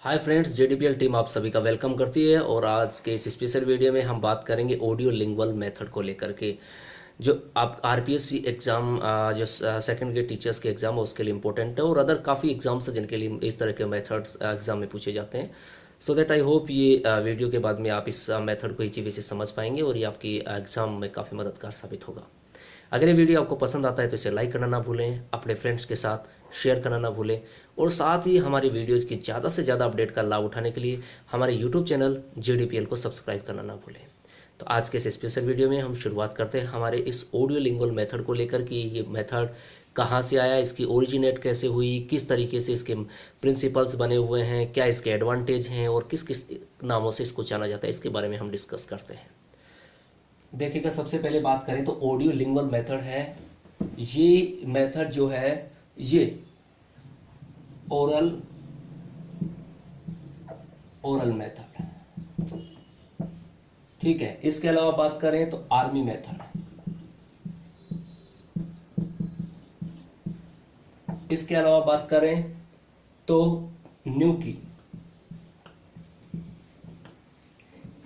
Hi friends, जेडीपीएल team आप सभी का वेलकम करती है। और आज के इस स्पेशल वीडियो में हम बात करेंगे ऑडियो लिंगुअल मेथड को लेकर के। जो आप आरपीएससी एग्ज़ाम जो सेकंड के टीचर्स के एग्ज़ाम है उसके लिए इंपॉर्टेंट है, और अदर काफ़ी एग्जाम्स हैं जिनके लिए इस तरह के मेथड्स एग्ज़ाम में पूछे जाते हैं। सो दैट आई होप ये वीडियो के बाद में आप इस मेथड को इजी वे से समझ पाएंगे और ये आपकी एग्ज़ाम में काफ़ी मददगार साबित होगा। अगर ये वीडियो आपको पसंद आता है तो इसे लाइक करना ना भूलें, अपने फ्रेंड्स के साथ शेयर करना ना भूलें, और साथ ही हमारी वीडियोज़ की ज़्यादा से ज़्यादा अपडेट का लाभ उठाने के लिए हमारे यूट्यूब चैनल जेडीपीएल को सब्सक्राइब करना ना भूलें। तो आज के इस स्पेशल वीडियो में हम शुरुआत करते हैं हमारे इस ऑडियो लिंगुअल मेथड को लेकर कि ये मेथड कहाँ से आया, इसकी ओरिजिनेट कैसे हुई, किस तरीके से इसके प्रिंसिपल्स बने हुए हैं, क्या इसके एडवांटेज हैं और किस किस नामों से इसको जाना जाता है, इसके बारे में हम डिस्कस करते हैं। देखिएगा, सबसे पहले बात करें तो ऑडियो लिंगुअल मेथड है। ये मेथड जो है ये ओरल मेथड, ठीक है। इसके अलावा बात करें तो आर्मी मेथड, इसके अलावा बात करें तो न्यूकी।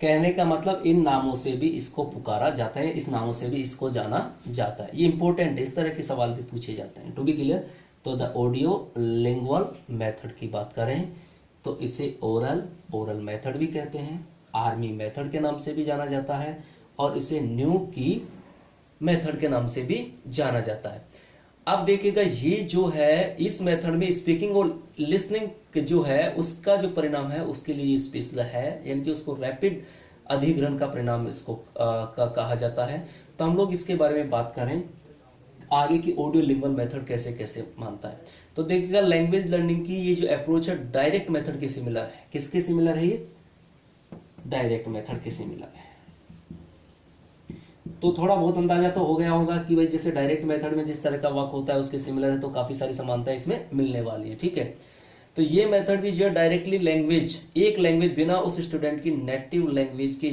कहने का मतलब इन नामों से भी इसको पुकारा जाता है, इस नामों से भी इसको जाना जाता है। ये इंपॉर्टेंट है, इस तरह के सवाल भी पूछे जाते हैं। टू बी क्लियर, तो द ऑडियो लिंगुअल मेथड की बात करें तो इसे ओरल मेथड भी कहते हैं, आर्मी मेथड के नाम से भी जाना जाता है, और इसे न्यूकी मेथड के नाम से भी जाना जाता है। अब देखिएगा, ये जो है इस मेथड में स्पीकिंग और लिसनिंग जो है उसका जो परिणाम है उसके लिए स्पेशल है, यानी कि उसको रैपिड अधिग्रहण का परिणाम इसको कहा जाता है। तो हम लोग इसके बारे में बात करें आगे की ऑडियो लिंगुअल मेथड कैसे कैसे मानता है। तो देखिएगा, लैंग्वेज लर्निंग की ये जो अप्रोच है डायरेक्ट मेथड के सिमिलर है। किसके सिमिलर है? ये डायरेक्ट मेथड के सिमिलर है। तो थोड़ा बहुत अंदाजा तो हो गया होगा कि भाई जैसे डायरेक्ट मेथड में जिस तरह का वर्क होता है उसके सिमिलर है, तो काफी सारी समानता इसमें मिलने वाली है, ठीक है। तो ये मेथड भी जो है डायरेक्टली लैंग्वेज, एक लैंग्वेज बिना उस स्टूडेंट की नेटिव लैंग्वेज के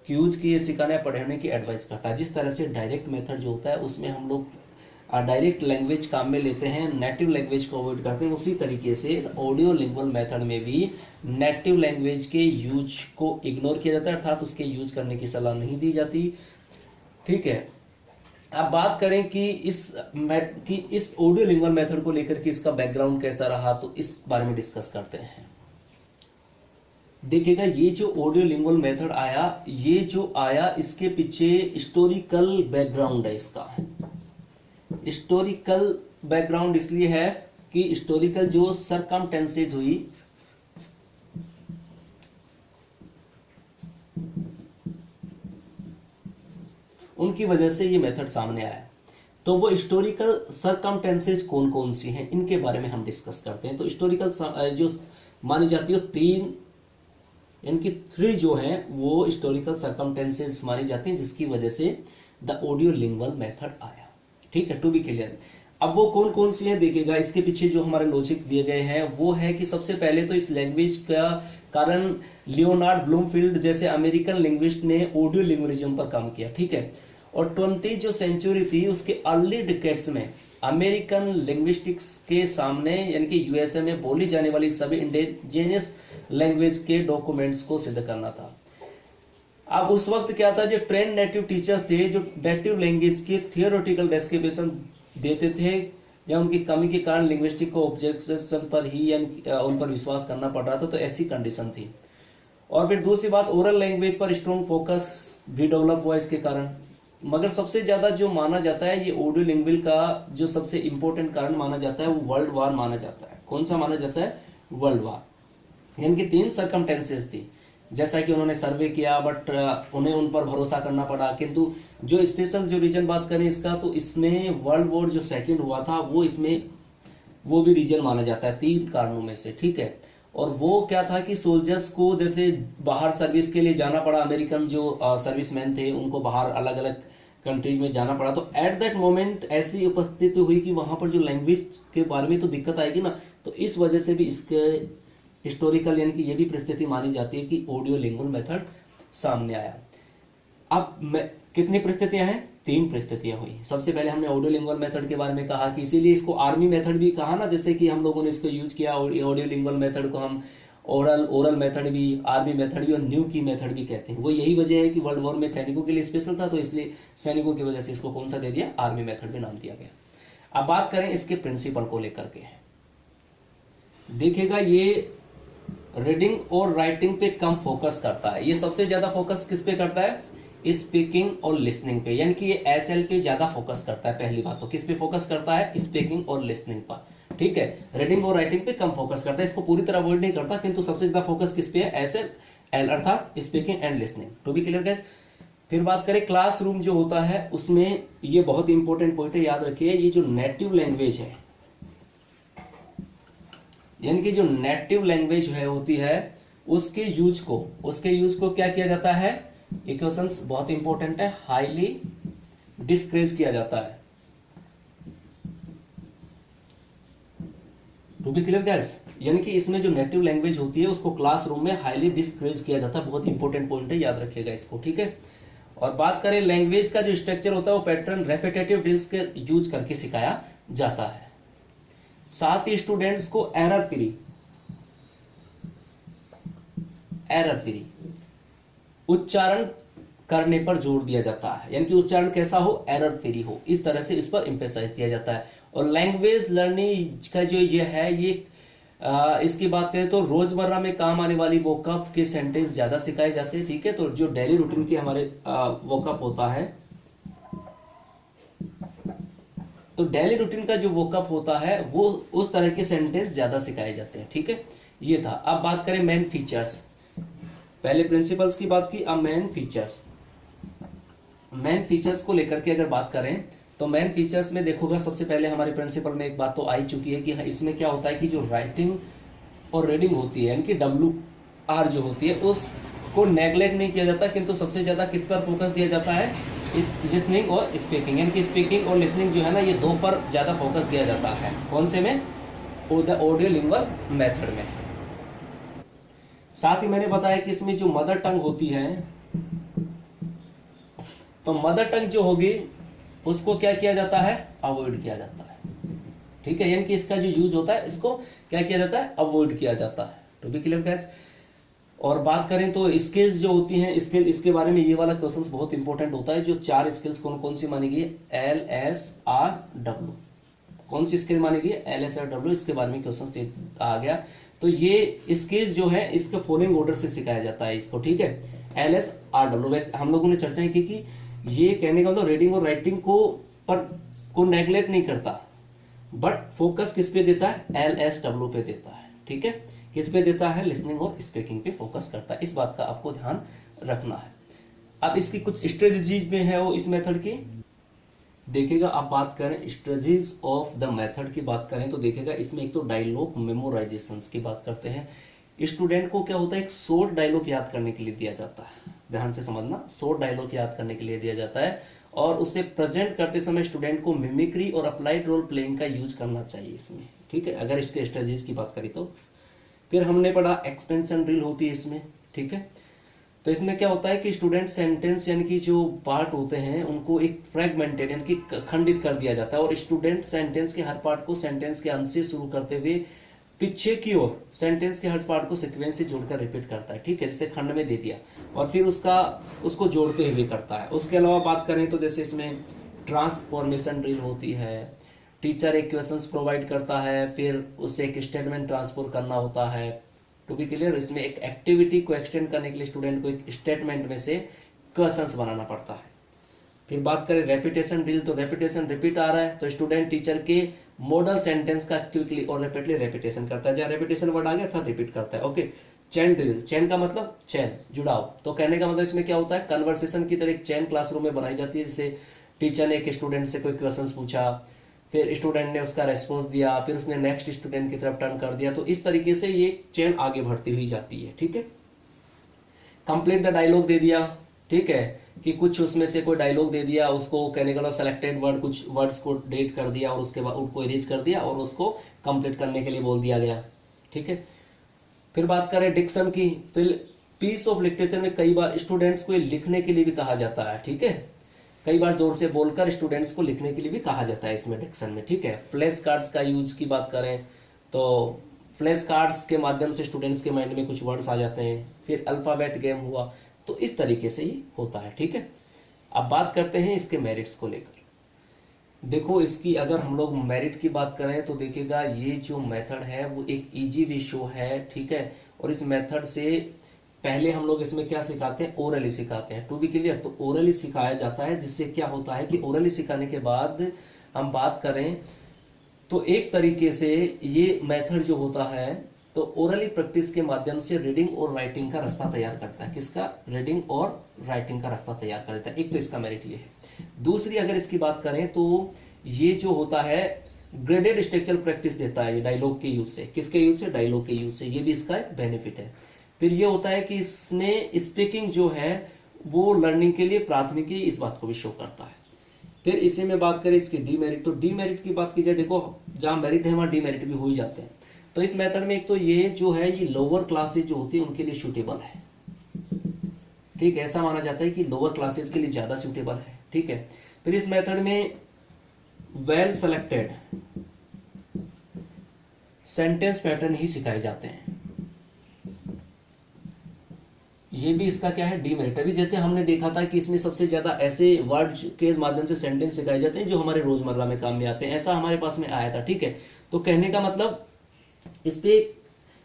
यूज के सिखाने पढ़ाने की एडवाइस करता है। जिस तरह से डायरेक्ट मेथड जो होता है उसमें हम लोग डायरेक्ट लैंग्वेज काम में लेते हैं, नेटिव लैंग्वेज को अवॉइड करते हैं, उसी तरीके से ऑडियो लिंगुअल मेथड में भी नेटिव लैंग्वेज के यूज को इग्नोर किया जाता है, अर्थात उसके यूज करने की सलाह नहीं दी जाती, ठीक है। अब बात करें कि इस ऑडियो लिंगुअल मेथड को लेकर के इसका बैकग्राउंड कैसा रहा, तो इस बारे में डिस्कस करते हैं। देखिएगा, ये जो ऑडियो लिंगुअल मेथड आया, ये जो आया इसके पीछे हिस्टोरिकल बैकग्राउंड है। इसका हिस्टोरिकल बैकग्राउंड इसलिए है कि हिस्टोरिकल जो सरकमटेंसेज हुई, उनकी वजह से ये मेथड सामने आया। तो वो हिस्टोरिकल सरकमटेंसेज कौन कौन सी हैं, इनके बारे में हम डिस्कस करते हैं। तो हिस्टोरिकल जो मानी जाती है तीन, इनकी थ्री जो हैं वो हिस्टोरिकल सरकमटेंसेज मानी जाती हैं, जिसकी वजह से द ऑडियो लिंगुअल मेथड आया, ठीक है। टू बी क्लियर, अब वो कौन कौन सी हैं देखिएगा, इसके पीछे जो हमारे लॉजिक दिए गए हैं वो है कि सबसे पहले तो इस लैंग्वेज का कारण लियोनार्ड ब्लूमफील्ड जैसे अमेरिकन लिंग्विस्ट ने ऑडियो लिंग्विज्म पर काम किया, ठीक है। और 20 जो सेंचुरी थी उसके अर्ली डिकेड्स में अमेरिकन लिंग्विस्टिक्स के सामने, यानी कि यूएसए में बोली जाने वाली सभी इंडिजिनियस लैंग्वेज के डॉक्यूमेंट्स को सिद्ध करना था। अब उस वक्त क्या था, जो ट्रेंड नेटिव टीचर्स थे जो नेटिव लैंग्वेज के थियोरेटिकल डिस्क्रिप्शन देते थे, या उनकी कमी के कारण लिंग्विस्टिक को ऑब्जेक्शन पर ही उन पर विश्वास करना पड़ रहा था, तो ऐसी कंडीशन थी। और फिर दूसरी बात, ओरल लैंग्वेज पर स्ट्रॉन्ग फोकस भी डेवलप हुआ इसके कारण। मगर सबसे ज्यादा जो माना जाता है ये ऑडियो लिंगुअल का जो सबसे इंपॉर्टेंट कारण माना जाता है वो वर्ल्ड वार माना जाता है। कौन सा माना जाता है? World war. यानी कि 3 सरकमटेंसेस थी, जैसा कि उन्होंने सर्वे किया, बट उन्हें उन पर भरोसा करना पड़ा। किंतु जो स्पेशल जो रीजन बात करें इसका, तो इसमें वर्ल्ड वॉर जो सेकंड हुआ था वो भी रीजन माना जाता है 3 कारणों में से, ठीक है। और वो क्या था कि सोल्जर्स को जैसे बाहर सर्विस के लिए जाना पड़ा, अमेरिकन जो सर्विसमैन थे उनको बाहर अलग अलग कंट्रीज में जाना पड़ा, तो एट दैट मोमेंट ऐसी उपस्थिति हुई कि वहां पर जो लैंग्वेज के बारे में तो दिक्कत आएगी ना, तो इस वजह से भी इसके हिस्टोरिकल यानी कि ये भी परिस्थिति मानी जाती है कि ऑडियो लिंगुअल मेथड सामने आया। अब कितनी परिस्थितियां हैं? तीन परिस्थितियां हुई। सबसे पहले हमने ऑडियोलिंगुअल मेथड के बारे में कहा कि इसीलिए इसको आर्मी मेथड भी कहा ना, जैसे कि हम लोगों ने इसको यूज किया। ऑडियोलिंगुअल मेथड को हम ओरल मेथड भी, आर्मी मेथड भी और न्यू की मेथड भी कहते हैं। वो यही वजह है कि वर्ल्ड वॉर में सैनिकों के लिए स्पेशल था, तो इसलिए सैनिकों की वजह से इसको कौन सा दे दिया, आर्मी मेथड भी नाम दिया गया। अब बात करें इसके प्रिंसिपल को लेकर के, देखिएगा ये रीडिंग और राइटिंग पे कम फोकस करता है। ये सबसे ज्यादा फोकस किस पे करता है, स्पीकिंग और लिसनिंग पे, यानी कि ये एसएल पे ज्यादा फोकस करता है। पहली बात तो किस पे फोकस करता है, स्पीकिंग और लिसनिंग पर, ठीक है। रीडिंग और राइटिंग पे कम फोकस करता है, इसको पूरी तरह अवॉइड नहीं करता, किंतु सबसे ज्यादा फोकस किस पे है, एसएल अर्थात speaking and listening. To be clear guys. फिर बात करें क्लासरूम जो होता है उसमें, ये बहुत इंपॉर्टेंट पॉइंट है, याद रखिए। ये जो नेटिव लैंग्वेज है, यानी कि जो नेटिव लैंग्वेज है होती है, उसके यूज को क्या किया जाता है, इक्वेशंस बहुत इंपॉर्टेंट है, हाईली डिस्करेज किया जाता है। टू बी क्लियर गाइस, यानी कि इसमें जो नेटिव लैंग्वेज होती है उसको क्लासरूम में हाईली डिस्करेज किया जाता है। बहुत इंपॉर्टेंट पॉइंट है, याद रखिएगा इसको, ठीक है। और बात करें लैंग्वेज का जो स्ट्रक्चर होता है, वो पैटर्न रेपिटेटिव ड्रिल्स के यूज करके सिखाया जाता है। साथ ही स्टूडेंट्स को एरर फ्री उच्चारण करने पर जोर दिया जाता है, यानी कि उच्चारण कैसा हो, एरर फ्री हो, इस तरह से इस पर इंपेसाइज दिया जाता है। और लैंग्वेज लर्निंग का जो ये है, ये इसकी बात करें तो रोजमर्रा में काम आने वाली वोकैब के सेंटेंस ज्यादा सिखाए जाते हैं, ठीक है। तो जो डेली रूटीन के हमारे वोकैब होता है, तो डेली रूटीन का जो वोकअप होता है वो उस तरह के सेंटेंस ज्यादा सिखाए जाते हैं, ठीक है। ये था। अब बात करें मेन फीचर्स, पहले प्रिंसिपल्स की बात की, अब मेन फीचर्स को लेकर के अगर बात करें तो मेन फीचर्स में देखोगा, सबसे पहले हमारे प्रिंसिपल में एक बात तो आई चुकी है कि इसमें क्या होता है कि जो राइटिंग और रीडिंग होती है, यानी कि WR जो होती है, उसको नेग्लेक्ट नहीं किया जाता, किंतु सबसे ज्यादा किस पर फोकस दिया जाता है, इस लिसनिंग और स्पीकिंग, यानी कि स्पीकिंग और लिसनिंग जो है ना, ये दो पर ज्यादा फोकस दिया जाता है। कौन से में, ऑडियोलिंगुअल मेथड में। साथ ही मैंने बताया कि इसमें जो मदर टंग होती है, तो मदर टंग जो होगी उसको क्या किया जाता है, अवॉइड किया जाता है, ठीक है। यानी कि इसका जो यूज होता है, इसको क्या किया जाता है, अवॉइड किया जाता है। To be clear guys. और बात करें तो स्किल्स जो होती हैं, स्किल, इसके बारे में ये वाला क्वेश्चंस बहुत इंपॉर्टेंट होता है। जो 4 स्किल्स कौन कौन सी मानी गई है, LSRW, कौन सी स्किल मानी गई है, LSRW, इसके बारे में क्वेश्चन आ गया। तो ये स्किल्स जो है इसके फॉलोइंग ऑर्डर से सिखाया जाता है इसको, ठीक है। LSRW, वैसे हम लोगों ने चर्चा की कि ये कहने का मतलब रीडिंग और राइटिंग को नेग्लेक्ट नहीं करता, बट फोकस किस पे देता है, LSW पे देता है, ठीक है। किस पे देता है, लिसनिंग और स्पीकिंग पे फोकस करता है। इस बात का आपको ध्यान रखना है। अब इसकी कुछ स्ट्रेटजीज में है वो इस मेथड की, देखिएगा। आप बात करें स्ट्रेटजीज ऑफ द मेथड की बात करें तो देखिएगा, इसमें एक तो डायलॉग मेमोराइजेशन की बात करते हैं। स्टूडेंट को क्या होता है, एक शॉर्ट डायलॉग याद करने के लिए दिया जाता है, ध्यान से समझना, शॉर्ट डायलॉग याद करने के लिए दिया जाता है। और उसे प्रेजेंट करते समय स्टूडेंट को मिमिक्री और अप्लाइड रोल प्लेइंग का यूज करना चाहिए इसमें, ठीक है, अगर इसके स्ट्रेटजीज की बात करें तो। फिर हमने पढ़ा एक्सपेंशन ड्रिल होती है इसमें, ठीक है। तो इसमें क्या होता है कि स्टूडेंट सेंटेंस, यानी कि जो पार्ट होते हैं उनको एक फ्रेगमेंटेड, यानी कि खंडित कर दिया जाता है, और स्टूडेंट सेंटेंस के हर पार्ट को सेंटेंस के अंत से शुरू करते हुए पीछे की ओर सेंटेंस के हर पार्ट को सीक्वेंस से जोड़कर रिपीट करता है, ठीक है, जैसे खंड में दे दिया, और फिर उसको जोड़ते हुए करता है। उसके अलावा बात करें तो जैसे इसमें ट्रांसफॉर्मेशन ड्रिल होती है, टीचर एक क्वेश्चंस प्रोवाइड करता है, फिर उससे एक स्टेटमेंट ट्रांसफर करना होता है। टू बी क्लियर, इसमें एक एक्टिविटी को एक्सटेंड करने के लिए स्टूडेंट को एक स्टेटमेंट में से क्वेश्चंस बनाना पड़ता है। फिर बात करें रेपिटेशन ड्रिल, तो रेपिटेशन रिपीट आ रहा है तो स्टूडेंट टीचर के मॉडल सेंटेंस का क्विकली और रैपिडली रेपिटेशन करता है, जहां रेपिटेशन वर्ड आ गया था रिपीट करता है। ओके। चेन ड्रिल, चेन का मतलब चेन, जुड़ाव, तो कहने का मतलब इसमें क्या होता है, कन्वर्सेशन की तरह एक चेन क्लासरूम में बनाई जाती है। जैसे टीचर ने एक स्टूडेंट से कोई क्वेश्चन पूछा, फिर स्टूडेंट ने उसका रेस्पॉन्स दिया, फिर उसने नेक्स्ट स्टूडेंट की तरफ टर्न कर दिया, तो इस तरीके से ये चेन आगे बढ़ती हुई जाती है, ठीक है। कंप्लीट द डायलॉग दे दिया, ठीक है, कि कुछ उसमें से कोई डायलॉग दे दिया, उसको कहने का सेलेक्टेड वर्ड, कुछ वर्ड्स को डिलीट कर दिया और उसके बाद उनको इरेज कर दिया और उसको कंप्लीट करने के लिए बोल दिया गया, ठीक है। फिर बात करें डिक्शन की, तो पीस ऑफ लिटरेचर में कई बार स्टूडेंट्स को लिखने के लिए भी कहा जाता है, ठीक है। कई बार जोर से बोलकर स्टूडेंट्स को लिखने के लिए भी कहा जाता है इसमें डिक्शन में, ठीक है। फ्लैश कार्ड्स का यूज की बात करें तो फ्लैश कार्ड्स के माध्यम से स्टूडेंट्स के माइंड में कुछ वर्ड्स आ जाते हैं। फिर अल्फाबेट गेम हुआ, तो इस तरीके से ही होता है, ठीक है। अब बात करते हैं इसके मेरिट्स को लेकर। देखो इसकी अगर हम लोग मेरिट की बात करें तो देखिएगा ये जो मेथड है वो एक इजी रेशियो है, ठीक है। और इस मेथड से पहले हम लोग इसमें क्या सिखाते हैं, ओरली सिखाते हैं, टू बी क्लियर। तो ओरली सिखाया जाता है, जिससे क्या होता है कि ओरली सिखाने के बाद हम बात करें तो एक तरीके से ये मेथड जो होता है तो ओरली प्रैक्टिस के माध्यम से रीडिंग और राइटिंग का रास्ता तैयार करता है। किसका, रीडिंग और राइटिंग का रास्ता तैयार करता है। एक तो इसका मेरिट ये है। दूसरी अगर इसकी बात करें तो ये जो होता है ग्रेडेड स्ट्रक्चर प्रैक्टिस देता है, ये डायलॉग के यूज से। किसके यूज से, डायलॉग के यूज से। ये भी इसका एक बेनिफिट है। फिर ये होता है कि इसमें स्पीकिंग जो है वो लर्निंग के लिए प्राथमिकी इस बात को भी शो करता है। फिर इसी में बात करें इसकी डीमेरिट, तो डीमेरिट की बात की जाए, देखो जहां मेरिट है वहां डीमेरिट भी हो ही जाते हैं। तो इस मेथड में एक तो ये जो है ये लोअर क्लासेज जो होती है उनके लिए सूटेबल है, ठीक है। ऐसा माना जाता है कि लोअर क्लासेज के लिए ज्यादा सूटेबल है, ठीक है। फिर इस मेथड में वेल सेलेक्टेड सेंटेंस पैटर्न ही सिखाए जाते हैं। ये भी इसका क्या है, डीमेरिट। अभी जैसे हमने देखा था कि इसमें सबसे ज्यादा ऐसे वर्ड के माध्यम से सेंटेंस सिखाए जाते हैं जो हमारे रोजमर्रा में काम में आते हैं। ऐसा हमारे पास में आया था, ठीक है। तो कहने का मतलब इस पे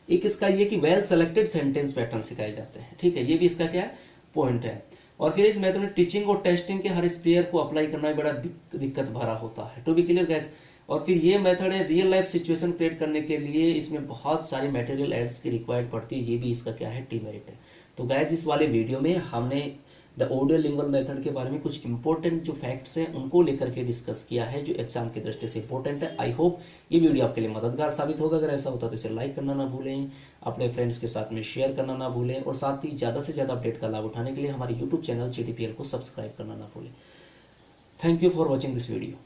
एक इसका ये कि वेल सेलेक्टेड सेंटेंस पैटर्न सिखाए जाते हैं, ठीक है। ये भी इसका क्या है, पॉइंट है। और फिर इस मेथड में टीचिंग और टेस्टिंग के हर स्पेयर को अप्लाई करना भी बड़ा दिक्कत भरा होता है, टू बी क्लियर गाइस। और फिर ये मेथड है रियल लाइफ सिचुएशन क्रिएट करने के लिए इसमें बहुत सारी मटेरियल एड्स की रिक्वायर्ड पड़ती है। ये भी इसका क्या है, डीमेरिट है। तो गाइस इस वाले वीडियो में हमने द ऑडियो लिंगुअल मेथड के बारे में कुछ इंपॉर्टेंट जो फैक्ट्स हैं उनको लेकर के डिस्कस किया है, जो एग्जाम की दृष्टि से इंपॉर्टेंट है। आई होप ये वीडियो आपके लिए मददगार साबित होगा। अगर ऐसा होता तो इसे लाइक करना ना भूलें, अपने फ्रेंड्स के साथ में शेयर करना ना भूलें, और साथ ही ज्यादा से ज्यादा अपडेट का लाभ उठाने के लिए हमारे यूट्यूब चैनल GTPL को सब्सक्राइब करना ना भूलें। Thank you for watching this video.